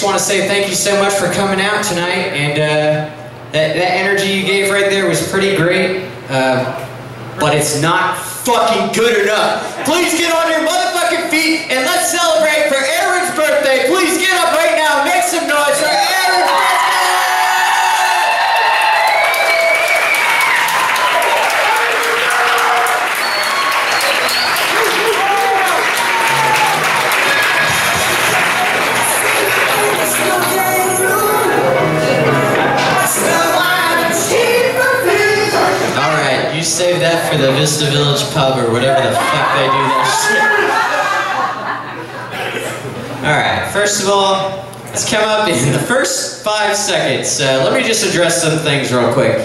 just want to say thank you so much for coming out tonight, and that energy you gave right there was pretty great, but it's not fucking good enough. Please get on your motherfucking feet and let's celebrate for Aaron's birthday. Please get up right now and make some noise for Aaron's birthday! You save that for the Vista Village pub or whatever the fuck they do that shit. Alright, first of all, let's come up in the first 5 seconds. Let me just address some things real quick.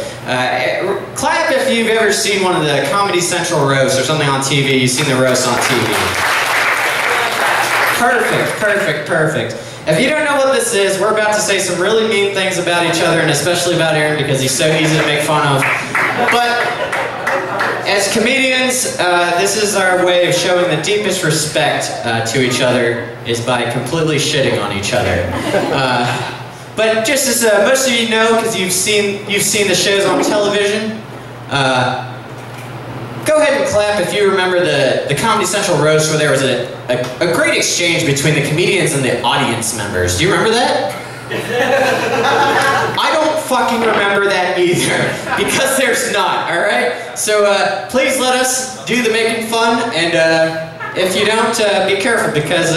Clap if you've ever seen one of the Comedy Central roasts or something on TV. You've seen the roast on TV. Perfect, perfect, perfect. If you don't know what this is, we're about to say some really mean things about each other, and especially about Aaron because he's so easy to make fun of. But as comedians, this is our way of showing the deepest respect to each other is by completely shitting on each other. But just as most of you know, because you've seen the shows on television, go ahead and clap if you remember the Comedy Central roast where there was a great exchange between the comedians and the audience members. Do you remember that? I don't fucking remember that either, because there's not, alright? So please let us do the making fun, and if you don't, be careful, because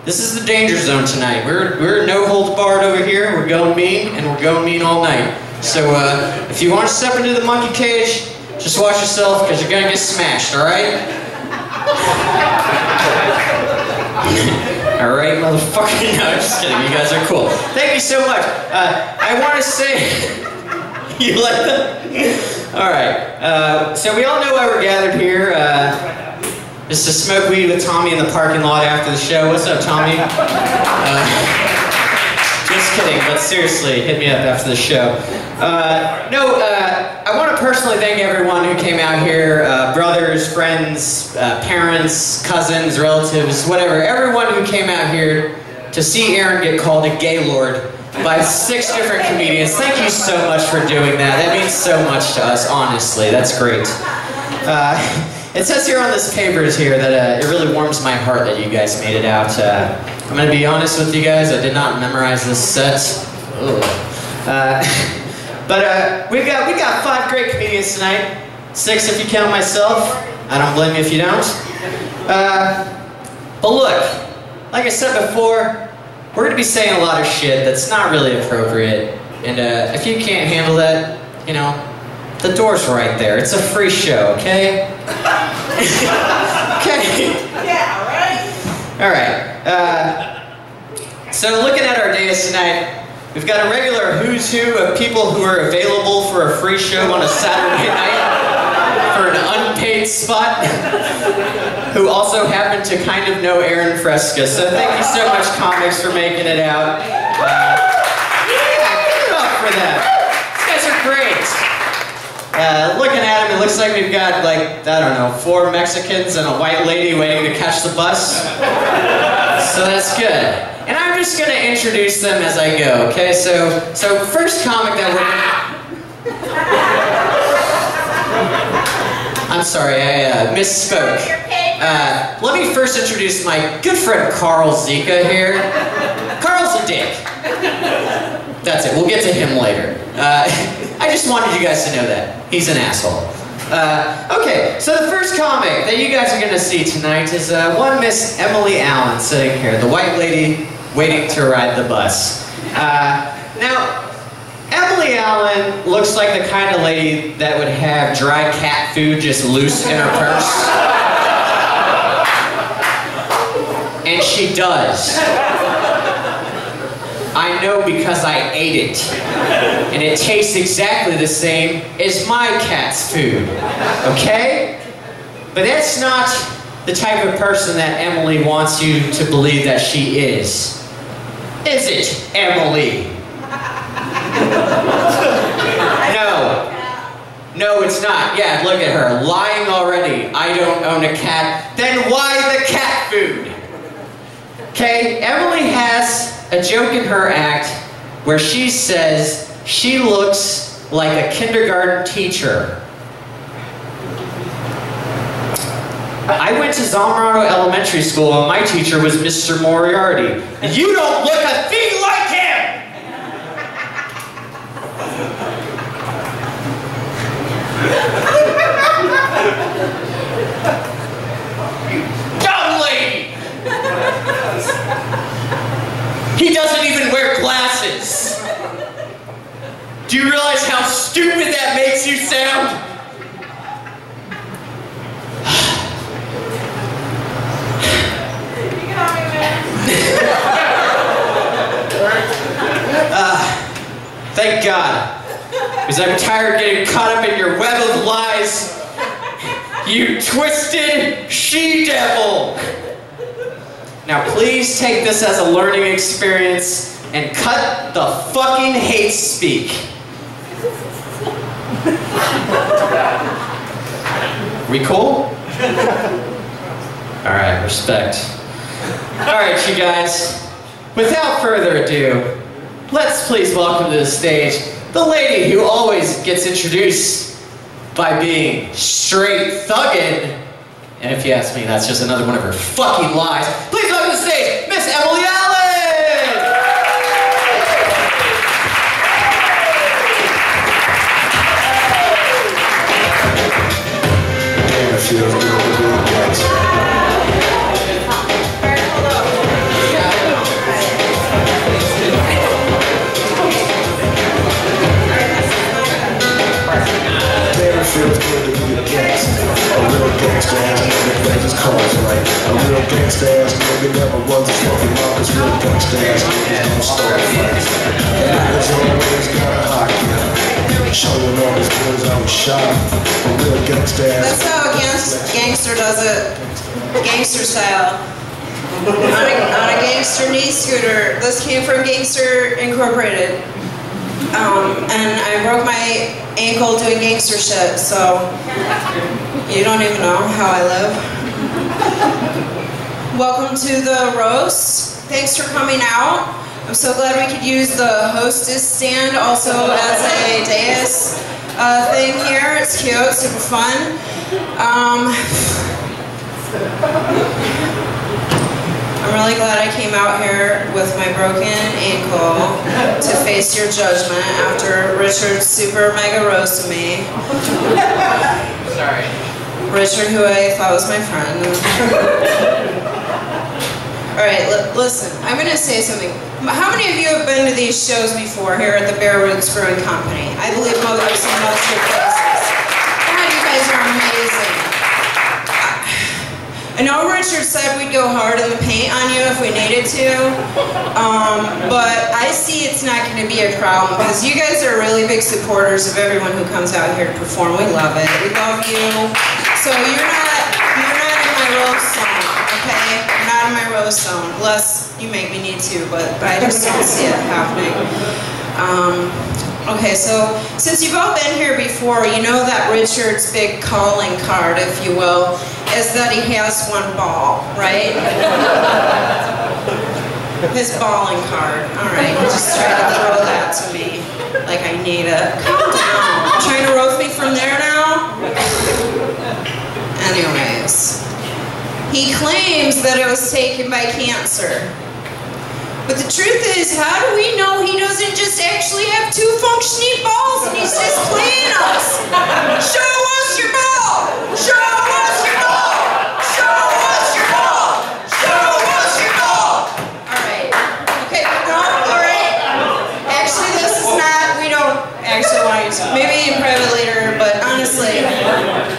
this is the danger zone tonight. We're no holds barred over here, we're going mean, and we're going mean all night. So if you want to step into the monkey cage, just watch yourself, because you're gonna get smashed, alright? Alright, motherfucker. No, I'm just kidding. You guys are cool. Thank you so much. I want to say... You like that? Alright. So we all know why we're gathered here. Just to smoke weed with Tommy in the parking lot after the show. What's up, Tommy? Just kidding, but seriously, hit me up after the show. I want to personally thank everyone who came out here, brothers, friends, parents, cousins, relatives, whatever, everyone who came out here to see Aaron get called a gaylord by 6 different comedians. Thank you so much for doing that. That means so much to us, honestly. That's great. It says here on this papers here that it really warms my heart that you guys made it out. I'm going to be honest with you guys, I did not memorize this set. But we got 5 great comedians tonight. 6 if you count myself. I don't blame you if you don't. But look, like I said before, we're going to be saying a lot of shit that's not really appropriate. And if you can't handle that, you know, the door's right there. It's a free show, okay? Okay. Yeah, right? Alright. So looking at our dais tonight, we've got a regular who's who of people who are available for a free show on a Saturday night for an unpaid spot, who also happen to kind of know Aaron Frescas. So thank you so much, comics, for making it out. Yeah, give it up for that. These guys are great. Looking at him, it looks like we've got, like, I don't know, 4 Mexicans and a white lady waiting to catch the bus. So that's good. And I'm just going to introduce them as I go, okay? So first comic that we're... I'm sorry, I misspoke. Let me first introduce my good friend Carl Zika here. Carl's a dick. That's it, we'll get to him later. I just wanted you guys to know that. He's an asshole. Okay, so the first comic that you guys are going to see tonight is one Miss Emily Allen sitting here, the white lady waiting to ride the bus. Now, Emily Allen looks like the kind of lady that would have dry cat food just loose in her purse. And she does. I know because I ate it. And it tastes exactly the same as my cat's food. Okay? But that's not the type of person that Emily wants you to believe that she is. Is it, Emily? No. No, it's not. Yeah, look at her. Lying already. I don't own a cat. Then why the cat food? Okay, Emily has a joke in her act where she says she looks like a kindergarten teacher. I went to Zamorano Elementary School and my teacher was Mr. Moriarty. You don't look a thing like him! Dumb lady! He doesn't even wear glasses. Do you realize how stupid that makes you sound? Thank God, because I'm tired of getting caught up in your web of lies, you twisted she-devil. Now please take this as a learning experience and cut the fucking hate speak. We cool? Alright, respect. Alright, you guys, without further ado, let's please welcome to the stage the lady who always gets introduced by being straight thuggin'. And if you ask me, that's just another one of her fucking lies. Please welcome to the stage, Miss Emily Allen! Damn, it feels good to be a gangster. Feels good to be a gangster. A real gangster ass nigga plays his cards right. A real gangster ass nigga never runs his fucking mouth. Cause real gangster ass niggas don't start fights. And niggas always got a hot gun. Showing all his goods, I was shot. A real gangster ass. That's how a gangster does it. Gangster style. On a gangster knee scooter. This came from Gangster Incorporated. And I broke my ankle doing gangster shit, so you don't even know how I live. Welcome to the roast. Thanks for coming out. I'm so glad we could use the hostess stand also as a dais thing here. It's cute, super fun. I'm really glad I came out here with my broken ankle to face your judgment after Richard's super mega roast of me. Sorry. Richard, who I thought was my friend. Alright, listen, I'm going to say something. How many of you have been to these shows before here at the Bear Roots Brewing Company? I believe most of you places. God, you guys are amazing. I know Richard said we'd go hard in the paint on you if we needed to, but I see it's not going to be a problem because you guys are really big supporters of everyone who comes out here to perform. We love it. We love you. So you're not in my roast zone, okay? You're not in my roast zone, unless you make me need to, but I just don't see it happening. Okay, so since you've all been here before, you know that Richard's big calling card, if you will, is that he has one ball, right? His balling card. Alright, just try to throw that to me like I need it. Calm down. Trying to roast me from there now? Anyways. He claims that it was taken by cancer. But the truth is, how do we know he doesn't just actually have two functioning balls and he's just playing us? Show us your ball! Show us your ball! Show us your ball! Show us your ball! Alright. Okay, no, alright. Actually, this is not, we don't actually want to use it. Maybe in private later, but honestly,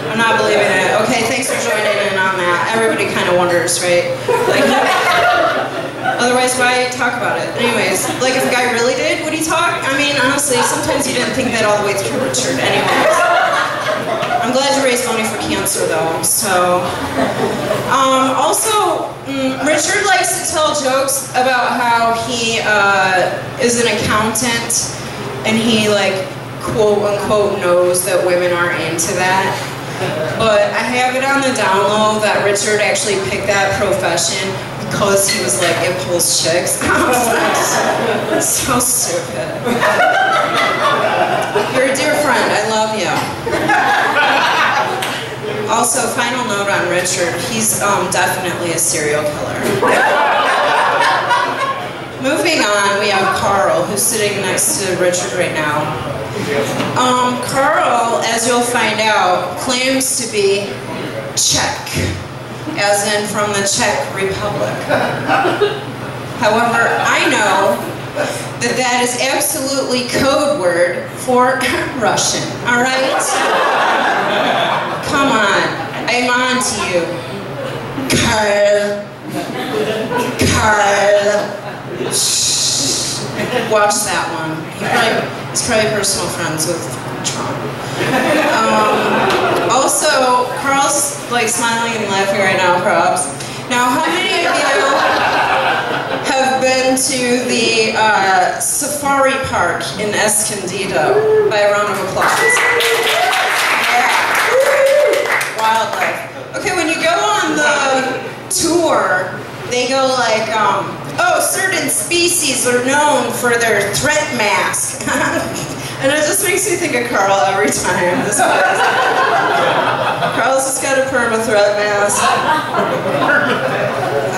I'm not believing it. Okay, thanks for joining in on that. Everybody kind of wonders, right? Like, otherwise, why talk about it? Anyways, like if a guy really did, would he talk? I mean, honestly, sometimes you didn't think that all the way through, Richard. Anyways, I'm glad you raised money for cancer, though. So, also, Richard likes to tell jokes about how he is an accountant, and he like quote unquote knows that women aren't into that. But I have it on the down low that Richard actually picked that profession because he was like, it pulls chicks. I was like, so stupid. You're a dear friend, I love you. Also, final note on Richard, he's definitely a serial killer. Moving on, we have Carl, who's sitting next to Richard right now. Carl, as you'll find out, claims to be Czech, as in from the Czech Republic. However, I know that that is absolutely code word for Russian, all right? Come on, I'm on to you. Carl. Watch that one. He's probably personal friends with Trump. Also, Carl's like smiling and laughing right now, props. Now, how many of you have been to the safari park in Escondido? By a round of applause. Yeah. Wildlife. Okay, when you go on the tour, they go like, oh, certain species are known for their threat mask. And it just makes me think of Carl every time. This place. Carl's just got a perma threat mask.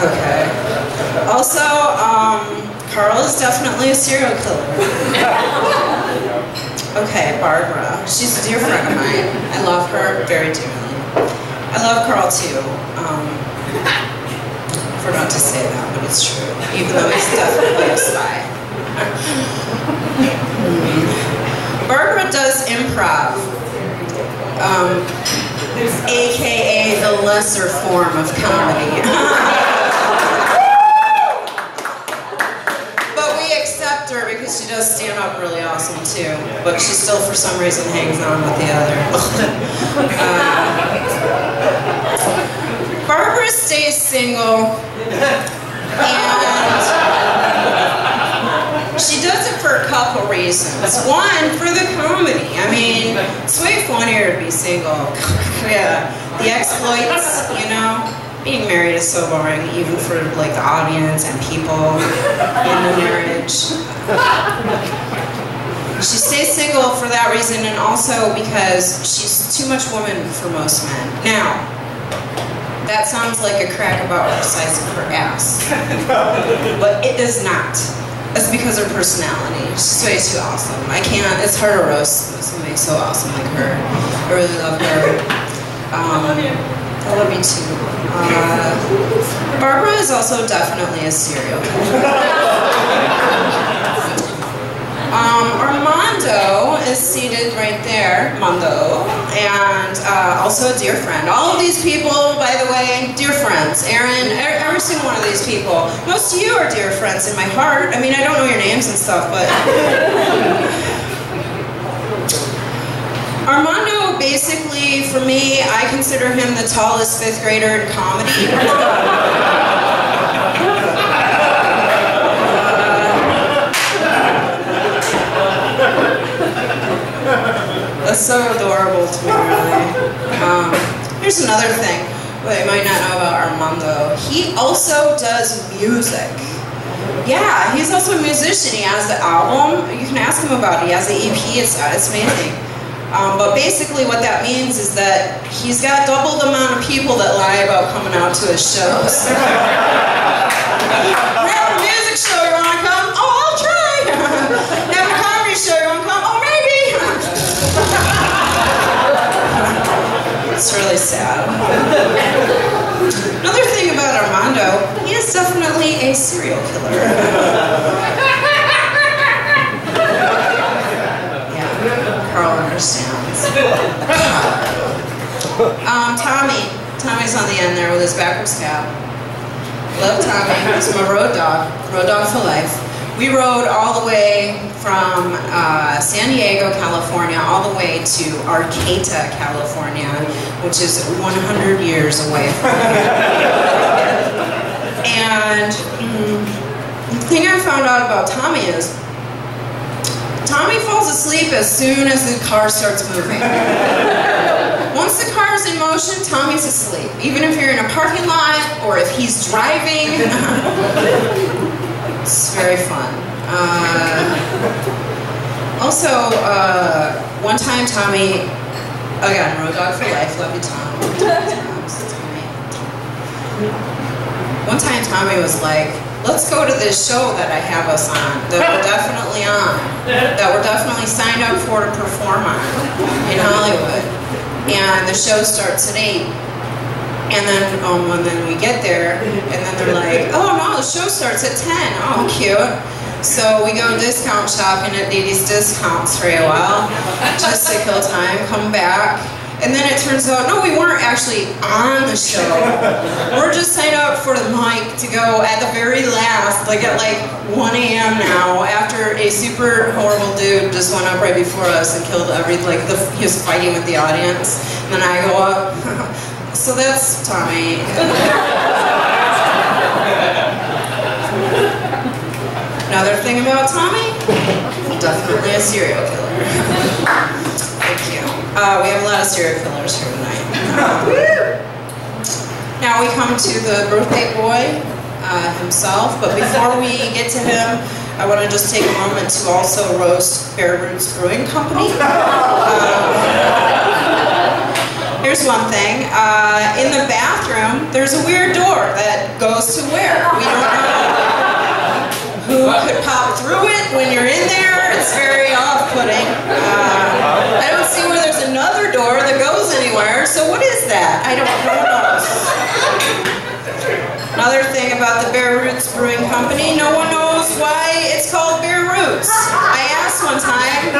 Okay. Also, Carl is definitely a serial killer. Okay, Barbara. She's a dear friend of mine. I love her very dearly. I love Carl too. I forgot to say that, but it's true. Even though he's definitely a spy. Barbara does improv, aka the lesser form of comedy. But we accept her because she does stand up really awesome too. But she still, for some reason, hangs on with the other. Barbara stays single, and she does it for a couple reasons. One, for the comedy. I mean, it's way funnier to be single. Yeah, the exploits, you know. Being married is so boring, even for like the audience and people in the marriage. She stays single for that reason, and also because she's too much woman for most men. Now, that sounds like a crack about the size of her ass. But it is not. It's because of her personality. She's way too awesome. I can't, it's hard to roast somebody so awesome like her. I really love her. I love you too. Barbara is also definitely a serial killer. Armando is seated right there, Mondo, and also a dear friend. All of these people, by the way, dear friends. Aaron, every single one of these people. Most of you are dear friends in my heart. I mean, I don't know your names and stuff, but... Armando, basically, for me, I consider him the tallest 5th grader in comedy. That's so adorable to me, really. Here's another thing that you might not know about Armando. He also does music. Yeah, he's also a musician. He has the album. You can ask him about it. He has the EP. It's amazing. But basically what that means is that he's got double the amount of people that lie about coming out to his shows. We have a music show, you want to come? Oh, I'll try. Have a comedy show, you want to come? Oh, maybe. It's really sad. Another thing about Armando, he is definitely a serial killer. Yeah, Carl understands. Tommy's on the end there with his backwards cap. Love Tommy, he's my road dog for life. We rode all the way from San Diego, California, all the way to Arcata, California, which is 100 years away from here. And the thing I found out about Tommy is, Tommy falls asleep as soon as the car starts moving. once the car is in motion, Tommy's asleep. Even if you're in a parking lot or if he's driving. It's very fun. Also, one time Tommy, again, Road Dog for life, love you Tom. One time Tommy was like, let's go to this show that I have us on, that we're definitely on, that we're definitely signed up for to perform on in Hollywood. And the show starts at 8. And then we get there, and then they're like, oh no, the show starts at 10. Oh, cute. So we go discount shopping at Dee Dee's Discounts for a while, just to kill time, come back. And then it turns out, no, we weren't actually on the show. We're just signed up for the mic to go at the very last, like at like 1 a.m. now, after a super horrible dude just went up right before us and killed he was fighting with the audience. And then I go up. So that's Tommy. Another thing about Tommy, definitely a serial killer. Thank you. We have a lot of serial killers here tonight. Now we come to the birthday boy himself, but before we get to him, I want to just take a moment to also roast Bare Roots Brewing Company. Here's one thing. In the bathroom, there's a weird door that goes to where? We don't know. Who could pop through it when you're in there? It's very off-putting. I don't see where there's another door that goes anywhere, so what is that? I don't know. Another thing about the Bare Roots Brewing Company, no one knows why it's called Bare Roots. I asked one time,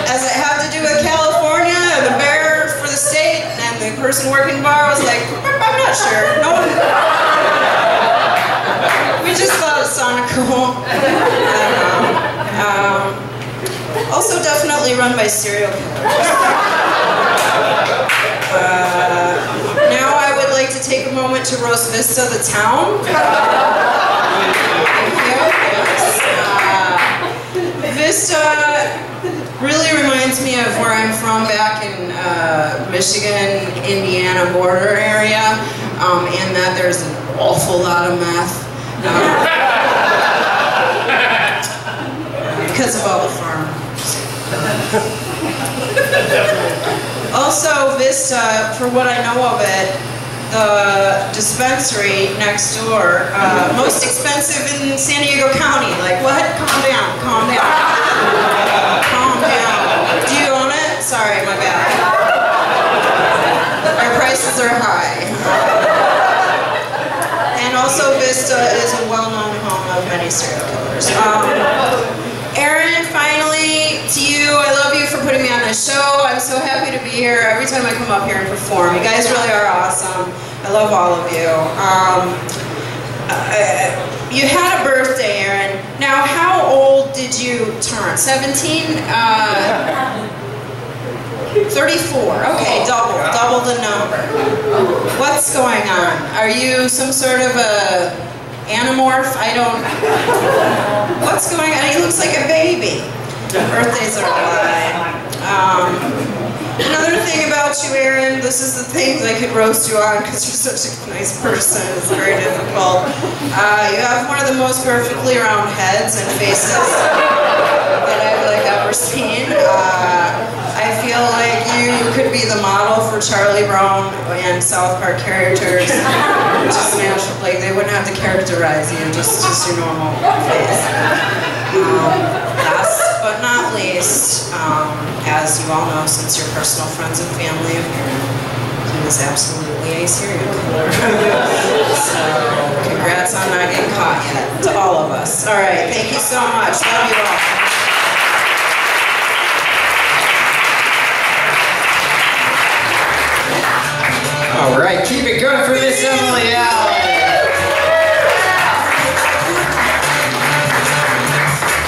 does it have to do with California or the bear for the state? And the person working the bar was like, I'm not sure. No one. We just thought it sounded cool. I don't know. Also definitely run by serial killers. Now I would like to take a moment to roast Vista the town. Vista really reminds me of where I'm from back in Michigan, Indiana border area, in that there's an awful lot of meth. Because of all the farms. Also, Vista, for what I know of it, the dispensary next door, most expensive in San Diego County. Like, what? Calm down, calm down. Calm down. Do you own it? Sorry, my bad. Our prices are high. And also, Vista is a well-known home of many serial killers. Aaron, finally, to you, I love you for putting me on this show. I'm so happy to be here every time I come up here and perform. You guys really are awesome. I love all of you. You had a birthday, Aaron. Now, how old did you turn? 17? 34. Okay, double the number. What's going on? Are you some sort of a anamorph? I don't. What's going on? He looks like a baby. Birthdays are a lie. Another thing about you, Aaron, this is the things I could roast you on because you're such a nice person. It's very difficult. You have one of the most perfectly round heads and faces that I've ever seen. I feel like you could be the model for Charlie Brown and South Park characters. Just natural, like they wouldn't have to characterize you, just your normal face. Last but not least, as you all know, since you're personal friends and family of Aaron, he was absolutely a serial killer. So, congrats on not getting caught yet, to all of us. All right, thank you so much. Love you all. All right, keep it going for Miss Emily Allen.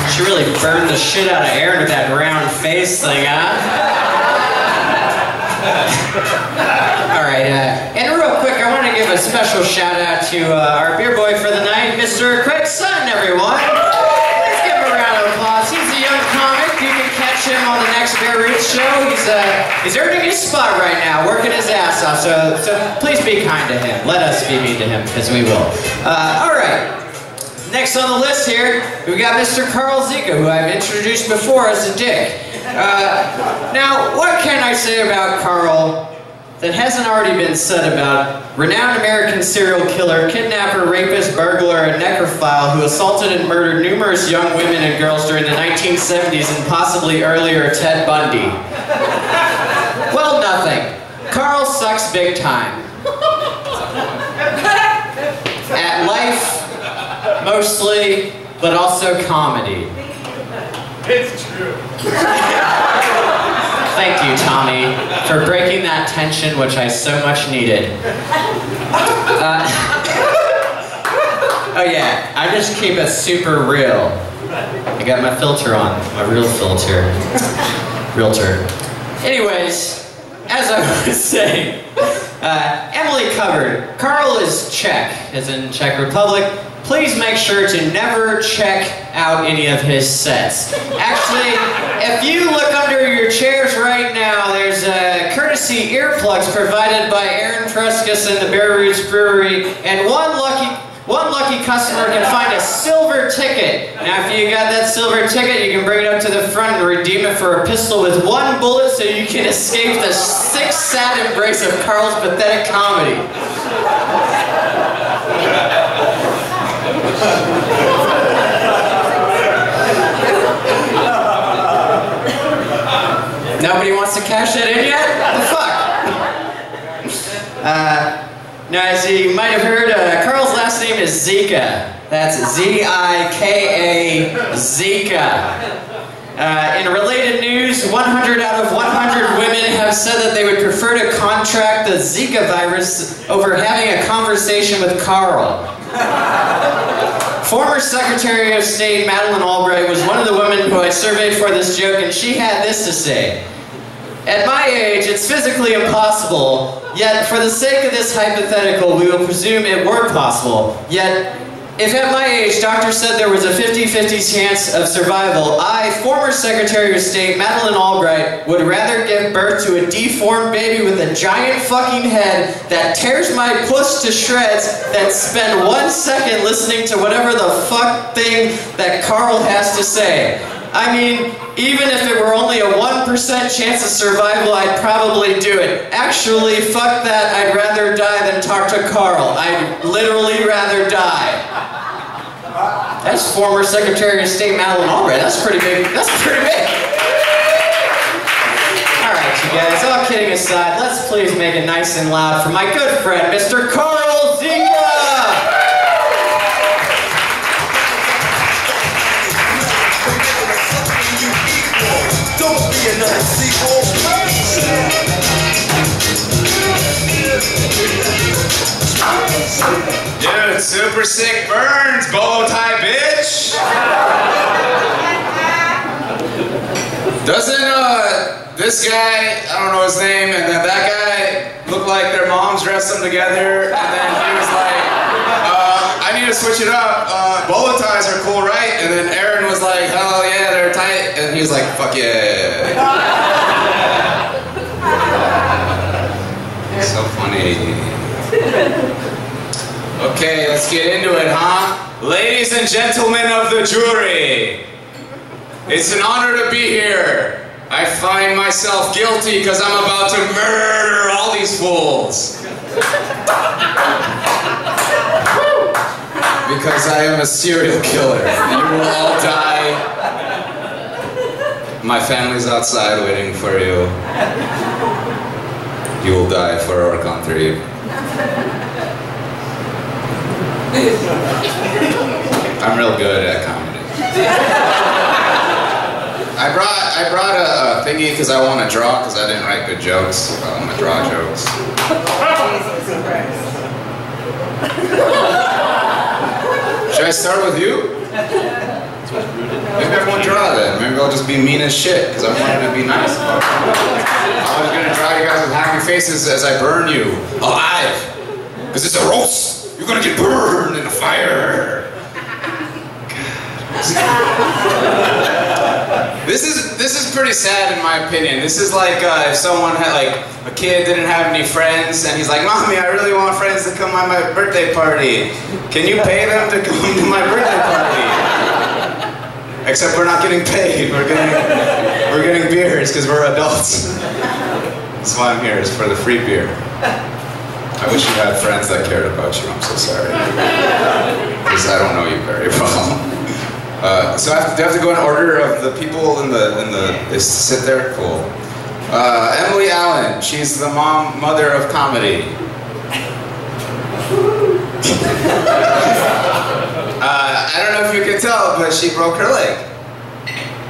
She really burned the shit out of Aaron with that round face thing, huh? All right, and real quick, I want to give a special shout out to our beer boy for the night, Mr. Craig Sutton, everyone. Let's give him a round of applause. He's a young comic. You can catch him on the next Bear Roots show. He's earning his spot right now, working his ass off. So please be kind to him. Let us be mean to him, because we will. All right. Next on the list here, we got Mr. Carl Zika, who I've introduced before as a dick. Now, what can I say about Carl that hasn't already been said about renowned American serial killer, kidnapper, rapist, burglar, and necrophile who assaulted and murdered numerous young women and girls during the 1970s and possibly earlier, Ted Bundy? Well, nothing. Carl sucks big time. At life, mostly, but also comedy. It's true. Thank you, Tommy, for breaking that tension, which I so much needed. Oh yeah, I just keep it super real. I got my filter on, my real filter. Realtor. Anyways, as I was saying, Emily covered. Carl is Czech, as in Czech Republic. Please make sure to never check out any of his sets. Actually, if you look under your chairs right now, there's courtesy earplugs provided by Aaron Frescas and the Bear Roots Brewery, and one lucky customer can find a silver ticket. Now, if you got that silver ticket, you can bring it up to the front and redeem it for a pistol with one bullet so you can escape the sick, sad embrace of Carl's pathetic comedy. Nobody wants to cash that in yet? What the fuck? Now, as you might have heard, Carl's last name is Zika. That's Z-I-K-A, Zika. In related news, 100 out of 100 women have said that they would prefer to contract the Zika virus over having a conversation with Carl. Former Secretary of State Madeleine Albright was one of the women who I surveyed for this joke, and she had this to say. At my age, it's physically impossible, yet for the sake of this hypothetical, we will presume it were possible. Yet, if at my age, doctors said there was a 50-50 chance of survival, I, former Secretary of State Madeleine Albright, would rather give birth to a deformed baby with a giant fucking head that tears my puss to shreds than spend 1 second listening to whatever the fuck thing that Carl has to say. I mean, even if it were only a 1% chance of survival, I'd probably do it. Actually, fuck that, I'd rather die than talk to Carl. I'd literally rather die. That's former Secretary of State Madeleine Albright. That's pretty big. That's pretty big. All right, you guys, all kidding aside, let's please make it nice and loud for my good friend, Mr. Carl Zika! Don't be another sequel. Dude, super sick burns, bolo tie bitch. Doesn't this guy, I don't know his name, and then that guy looked like their moms dressed them together, and then he was like, I need to switch it up. Bolo ties are cool, right? And then Aaron was like, hell yeah, they're tight. And he was like, fuck yeah. So funny. Okay, let's get into it, huh? Ladies and gentlemen of the jury, it's an honor to be here. I find myself guilty because I'm about to murder all these fools. Because I am a serial killer. You will all die. My family's outside waiting for you. You will die for our country. I'm real good at comedy. I brought a thingy because I want to draw, because I didn't write good jokes. I want to draw jokes. Should I start with you? Maybe I won't draw then. Maybe I'll just be mean as shit, because I wanted to be nice about it. I was going to draw you guys with happy faces as I burn you alive. Because it's a roast. You're going to get burned in the fire. This is pretty sad in my opinion. This is like if someone had like a kid didn't have any friends and he's like, "Mommy, I really want friends to come to my birthday party. Can you pay them to come to my birthday party?" Except we're not getting paid. We're getting beers because we're adults. That's why I'm here, is for the free beer. I wish you had friends that cared about you. I'm so sorry. Because I don't know you very well. So do I have to go in order of the people in the sit there? Cool. Emily Allen, she's the mother of comedy. I don't know if you can tell, but she broke her leg.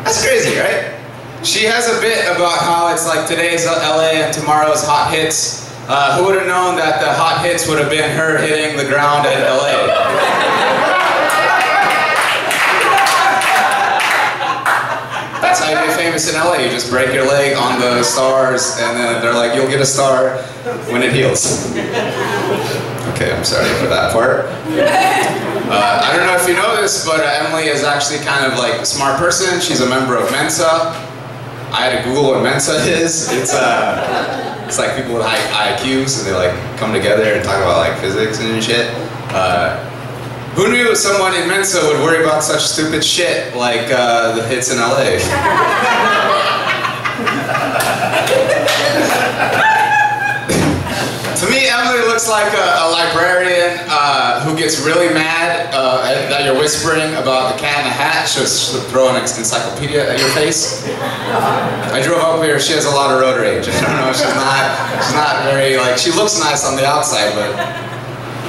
That's crazy, right? She has a bit about how it's like today's LA and tomorrow's hot hits. Who would have known that the hot hits would have been her hitting the ground in LA? That's how you get famous in LA. You just break your leg on the stars, and then they're like, "You'll get a star when it heals." Okay, I'm sorry for that part. I don't know if you know this, but Emily is actually kind of like a smart person. She's a member of Mensa. I had to Google what Mensa is. It's like people with high IQs, and they like come together and talk about like physics and shit. Who knew someone in Mensa would worry about such stupid shit like the hits in LA? To me, Emily looks like a librarian who gets really mad that you're whispering about the Cat in the Hat. She'll throw an encyclopedia at your face. I drove up here. She has a lot of road rage. I don't know. She's not very like. She looks nice on the outside, but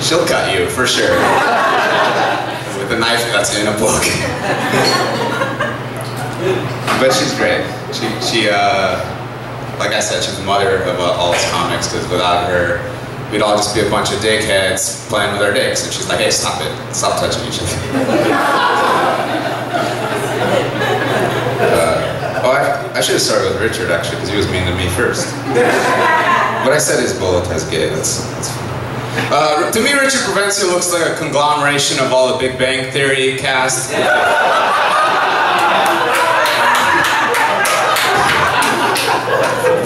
she'll cut you for sure with a knife that's in a book. But she's great. She like I said, she's the mother of all these comics, because without her, we'd all just be a bunch of dickheads playing with our dicks. And she's like, "Hey, stop it. Stop touching each other." I should have started with Richard, actually, because he was mean to me first. But I said his bullet has gay. That's fine. To me, Richard Provencio looks like a conglomeration of all the Big Bang Theory cast.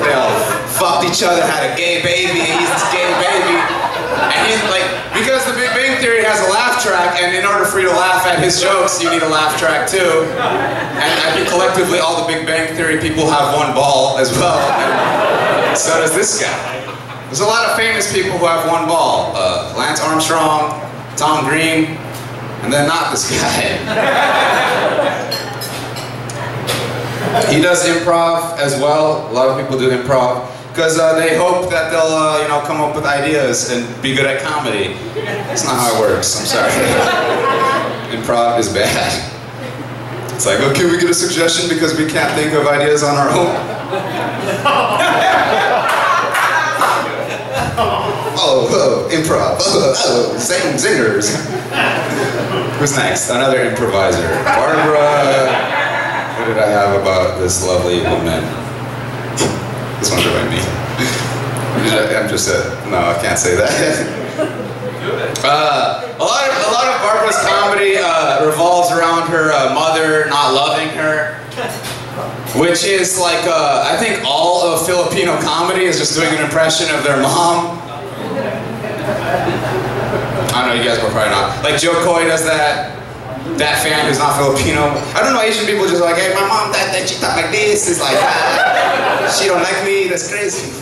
They all fucked each other, had a gay baby, and he's this gay baby. And he's like, because the Big Bang Theory has a laugh track, and in order for you to laugh at his jokes, you need a laugh track too. And I think collectively all the Big Bang Theory people have one ball as well. And so does this guy. There's a lot of famous people who have one ball. Lance Armstrong, Tom Green, and then not this guy. He does improv as well. A lot of people do improv because they hope that they'll, come up with ideas and be good at comedy. That's not how it works. I'm sorry. Improv is bad. It's like, okay, we get a suggestion because we can't think of ideas on our own. Oh, improv. Zingers. Who's next? Another improviser. Barbara. What did I have about this lovely woman? This one's about me. I'm just no, I can't say that. A lot of Barbara's comedy revolves around her mother not loving her, which is like I think all of Filipino comedy is just doing an impression of their mom. I don't know, you guys will probably not. Like Joe Coy does that. That fan who's not Filipino. I don't know, Asian people just like, "Hey, my mom, that she talk like this." It's like, she don't like me, that's crazy.